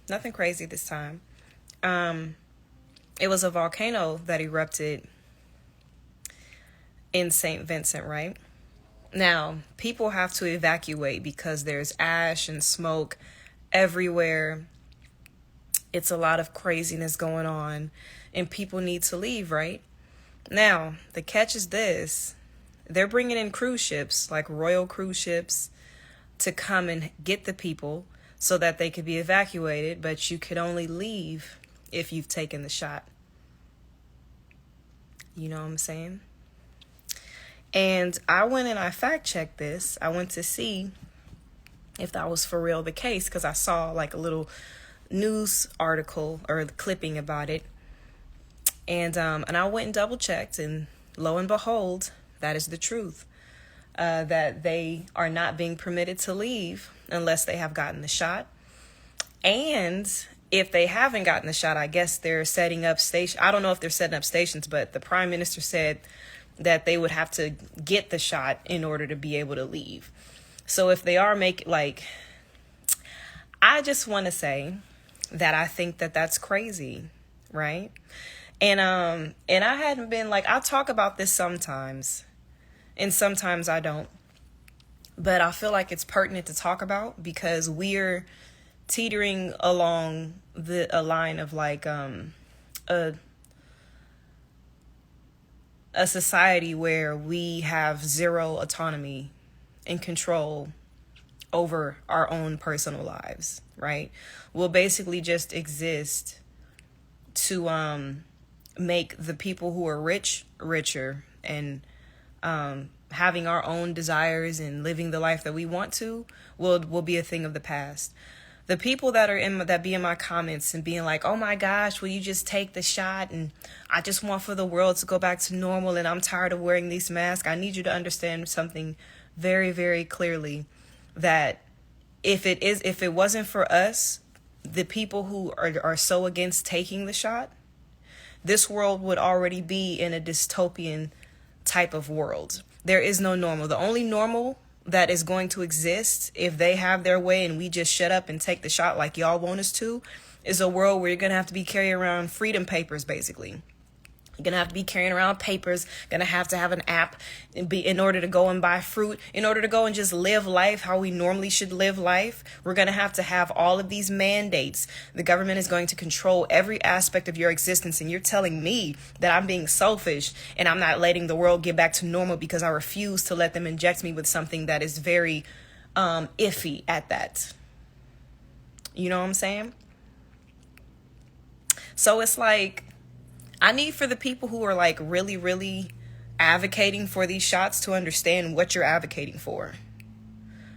Nothing crazy this time. It was a volcano that erupted in St. Vincent, right? Now, people have to evacuate because there's ash and smoke everywhere. It's a lot of craziness going on, and people need to leave, right? Now, the catch is this: they're bringing in cruise ships, like royal cruise ships, to come and get the people so that they could be evacuated, but you could only leave if you've taken the shot. You know what I'm saying? And I went and I fact checked this. I went to see if that was for real the case because I saw like a little news article or clipping about it. And I went and double checked, and lo and behold, that is the truth. That they are not being permitted to leave unless they have gotten the shot. And if they haven't gotten the shot, I guess they're setting up stations. I don't know if they're setting up stations, but the prime minister said that they would have to get the shot in order to be able to leave. So if they are I just want to say that I think that that's crazy, right? And I hadn't been I talk about this sometimes, and sometimes I don't. But I feel like it's pertinent to talk about because we're teetering along a line of a society where we have zero autonomy and control over our own personal lives, right? We'll basically just exist to make the people who are rich richer, and having our own desires and living the life that we want to will be a thing of the past. The people that be in my comments and being like, oh my gosh, will you just take the shot? And I just want for the world to go back to normal, and I'm tired of wearing these masks. I need you to understand something very, very clearly, that if it wasn't for us, the people who are so against taking the shot, this world would already be in a dystopian type of world. There is no normal. The only normal that is going to exist, if they have their way and we just shut up and take the shot like y'all want us to, is a world where you're going to have to be carrying around freedom papers, basically. You're going to have to be carrying around papers, going to have an app in order to go and buy fruit, in order to go and just live life how we normally should live life. We're going to have all of these mandates. The government is going to control every aspect of your existence, and you're telling me that I'm being selfish and I'm not letting the world get back to normal because I refuse to let them inject me with something that is very iffy at that. You know what I'm saying? So it's like, I need for the people who are really, really advocating for these shots to understand what you're advocating for.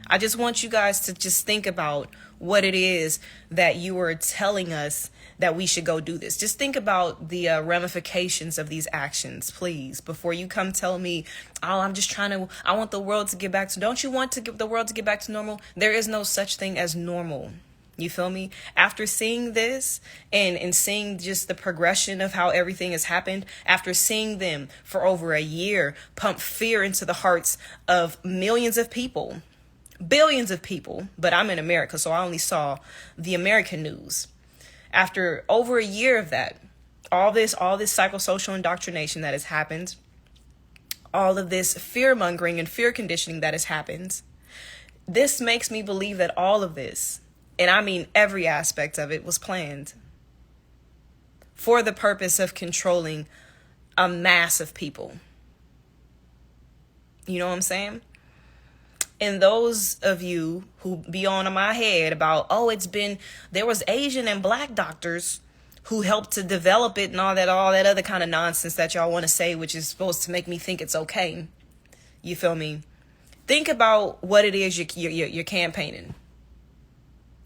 I just want you guys to just think about what it is that you are telling us that we should go do this. Just think about the ramifications of these actions, please, before you come tell me, oh, I want the world to get back to, don't you want the world to get back to normal? There is no such thing as normal. You feel me? After seeing this and seeing just the progression of how everything has happened, after seeing them for over a year pump fear into the hearts of millions of people, billions of people, but I'm in America, so I only saw the American news. After over a year of that, all this psychosocial indoctrination that has happened, all of this fear mongering and fear conditioning that has happened, this makes me believe that all of this, and I mean every aspect of it, was planned for the purpose of controlling a mass of people. You know what I'm saying? And those of you who be on my head about, oh, there was Asian and black doctors who helped to develop it and all that other kind of nonsense that y'all want to say, which is supposed to make me think it's okay. You feel me? Think about what it is you're campaigning.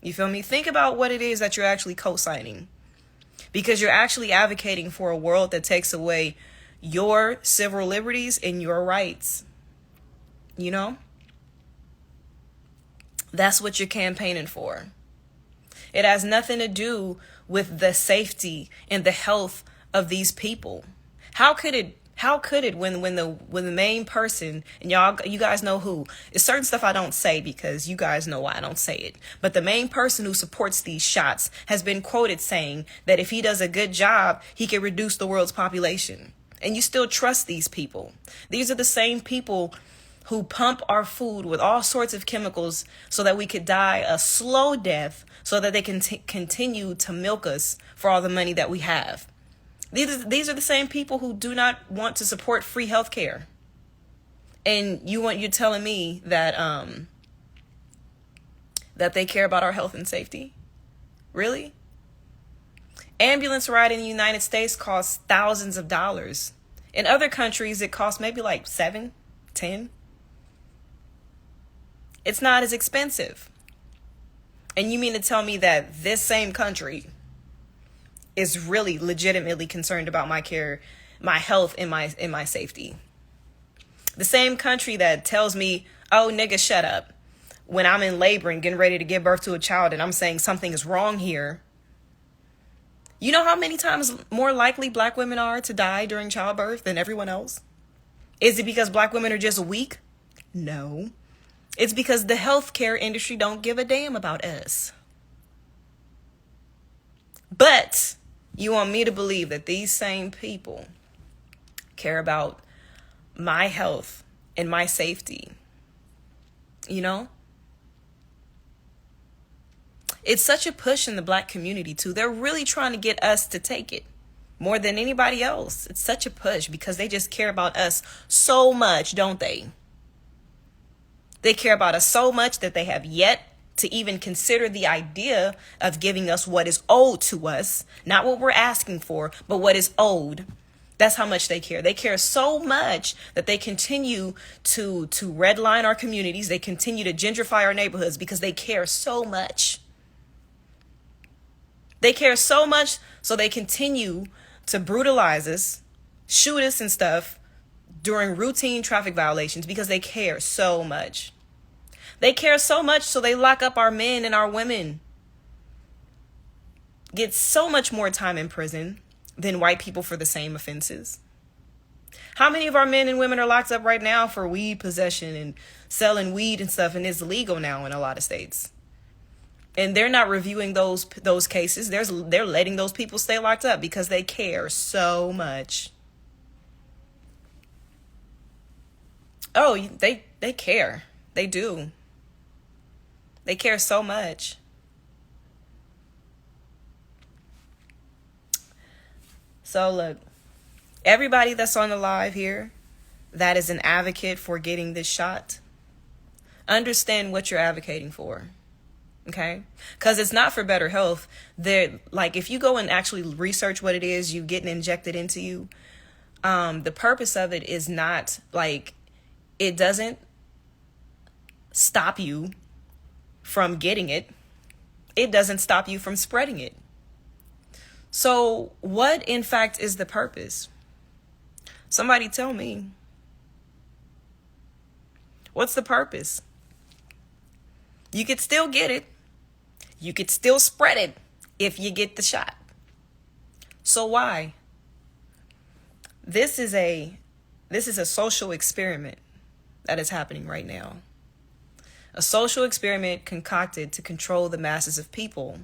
You feel me? Think about what it is that you're actually co-signing, because you're actually advocating for a world that takes away your civil liberties and your rights. You know? That's what you're campaigning for. It has nothing to do with the safety and the health of these people. How could How could it when the main person, and you guys know who, it's certain stuff I don't say because you guys know why I don't say it. But the main person who supports these shots has been quoted saying that if he does a good job, he can reduce the world's population. And you still trust these people. These are the same people who pump our food with all sorts of chemicals so that we could die a slow death so that they can continue to milk us for all the money that we have. These are the same people who do not want to support free health care. And you're telling me that that they care about our health and safety? Really? Ambulance ride in the United States costs thousands of dollars. In other countries, it costs maybe like 7, 10. It's not as expensive. And you mean to tell me that this same country is really legitimately concerned about my care, my health, and my safety? The same country that tells me, oh, nigga, shut up, when I'm in labor and getting ready to give birth to a child and I'm saying something is wrong here. You know how many times more likely black women are to die during childbirth than everyone else? Is it because black women are just weak? No. It's because the healthcare industry don't give a damn about us. But you want me to believe that these same people care about my health and my safety, you know? It's such a push in the black community too. They're really trying to get us to take it more than anybody else. It's such a push because they just care about us so much, don't they? They care about us so much that they have yet to even consider the idea of giving us what is owed to us. Not what we're asking for, but what is owed. That's how much they care. They care so much that they continue to redline our communities. They continue to gentrify our neighborhoods because they care so much. They care so much, so they continue to brutalize us, shoot us and stuff during routine traffic violations because they care so much. They care so much, so they lock up our men and our women. Get so much more time in prison than white people for the same offenses. How many of our men and women are locked up right now for weed possession and selling weed and stuff, and it's legal now in a lot of states? And they're not reviewing those cases. They're letting those people stay locked up because they care so much. Oh, they care. They do. They care so much. So look, everybody that's on the live here that is an advocate for getting this shot, understand what you're advocating for. Okay, because it's not for better health. Like if you go and actually research what it is you getting injected into you, the purpose of it is not like, it doesn't stop you from getting it. It doesn't stop you from spreading it. So what in fact is the purpose? Somebody tell me. What's the purpose? You could still get it. You could still spread it if you get the shot. So why? This is a social experiment that is happening right now. A social experiment concocted to control the masses of people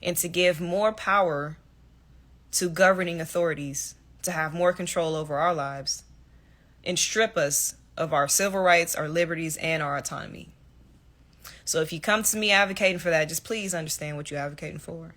and to give more power to governing authorities to have more control over our lives and strip us of our civil rights, our liberties, and our autonomy. So if you come to me advocating for that, just please understand what you're advocating for.